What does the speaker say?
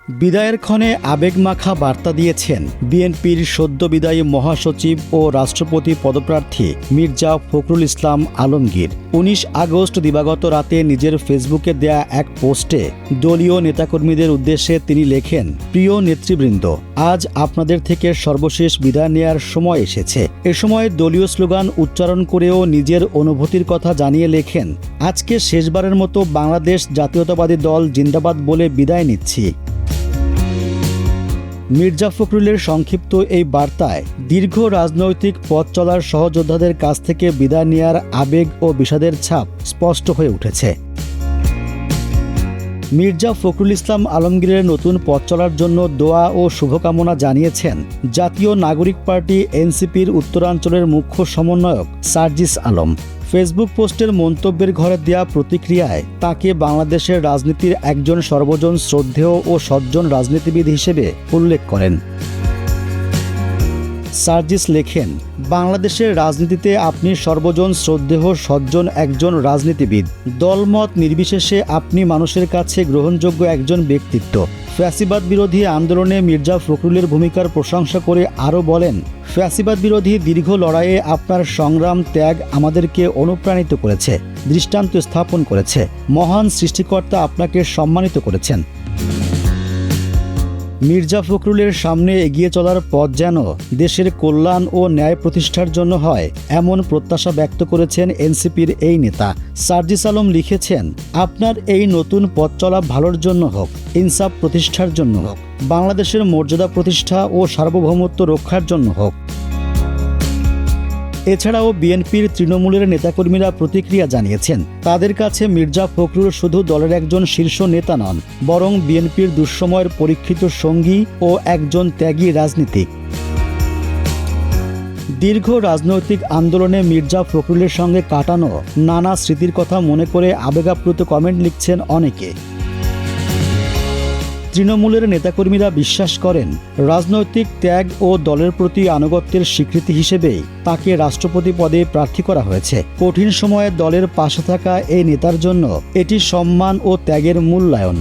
বিদায়ের ক্ষণে আবেগমাখা বার্তা দিয়েছেন বিএনপির সদ্য বিদায়ী মহাসচিব ও রাষ্ট্রপতি পদপ্রার্থী মির্জা ফখরুল ইসলাম আলমগীর। ১৯ আগস্ট দিবাগত রাতে নিজের ফেসবুকে দেয়া এক পোস্টে দলীয় নেতাকর্মীদের উদ্দেশ্যে তিনি লেখেন, প্রিয় নেতৃবৃন্দ, আজ আপনাদের থেকে সর্বশেষ বিদায় নেয়ার সময় এসেছে। এ সময় দলীয় স্লোগান উচ্চারণ করেও নিজের অনুভূতির কথা জানিয়ে লেখেন, আজকে শেষবারের মতো বাংলাদেশ জাতীয়তাবাদী দল জিন্দাবাদ বলে বিদায় নিচ্ছি। মির্জা ফখরুলের সংক্ষিপ্ত এই বার্তায় দীর্ঘ রাজনৈতিক পথ চলার সহযোদ্ধাদের কাছ থেকে বিদায় নেয়ার আবেগ ও বিষাদের ছাপ স্পষ্ট হয়ে উঠেছে। মির্জা ফখরুল ইসলাম আলমগীরের নতুন পথ চলার জন্য দোয়া ও শুভকামনা জানিয়েছেন জাতীয় নাগরিক পার্টি এনসিপির উত্তরাঞ্চলের মুখ্য সমন্বয়ক সার্জিস আলম। ফেসবুক পোস্টের মন্তব্যের ঘরে দেয়া প্রতিক্রিয়ায় তাকে বাংলাদেশের রাজনীতির একজন সর্বজন শ্রদ্ধেয় ও সজ্জন রাজনীতিবিদ হিসেবে উল্লেখ করেন। সার্জিস লেখেন, বাংলাদেশের রাজনীতিতে আপনি সর্বজন শ্রদ্ধেয় সজ্জন একজন রাজনীতিবিদ। দলমত নির্বিশেষে আপনি মানুষের কাছে গ্রহণযোগ্য একজন ব্যক্তিত্ব। ফ্যাসিবাদ বিরোধী আন্দোলনে মির্জা ফখরুলের ভূমিকার প্রশংসা করে আরও বলেন, ফ্যাসিবাদ বিরোধী দীর্ঘ লড়াইয়ে আপনার সংগ্রাম ত্যাগ আমাদেরকে অনুপ্রাণিত করেছে, দৃষ্টান্ত স্থাপন করেছে। মহান সৃষ্টিকর্তা আপনাকে সম্মানিত করেছেন। মির্জা ফখরুলের সামনে এগিয়ে চলার পথ যেন দেশের কল্যাণ ও ন্যায় প্রতিষ্ঠার জন্য হয়, এমন প্রত্যাশা ব্যক্ত করেছেন এনসিপির এই নেতা। সার্জিস আলম লিখেছেন, আপনার এই নতুন পথ চলা ভালোর জন্য হোক, ইনসাফ প্রতিষ্ঠার জন্য হোক, বাংলাদেশের মর্যাদা প্রতিষ্ঠা ও সার্বভৌমত্ব রক্ষার জন্য হোক। এছাড়াও বিএনপির তৃণমূলের নেতাকর্মীরা প্রতিক্রিয়া জানিয়েছেন, তাদের কাছে মির্জা ফখরুল শুধু দলের একজন শীর্ষ নেতা নন, বরং বিএনপির দুঃসময়ের পরীক্ষিত সঙ্গী ও একজন ত্যাগী রাজনীতিক। দীর্ঘ রাজনৈতিক আন্দোলনে মির্জা ফখরুলের সঙ্গে কাটানো নানা স্মৃতির কথা মনে করে আবেগাপ্লুত কমেন্ট লিখছেন অনেকে। তৃণমূলের নেতাকর্মীরা বিশ্বাস করেন, রাজনৈতিক ত্যাগ ও দলের প্রতি আনুগত্যের স্বীকৃতি হিসেবেই তাকে রাষ্ট্রপতি পদে প্রার্থী করা হয়েছে। কঠিন সময়ে দলের পাশে থাকা এই নেতার জন্য এটি সম্মান ও ত্যাগের মূল্যায়ন।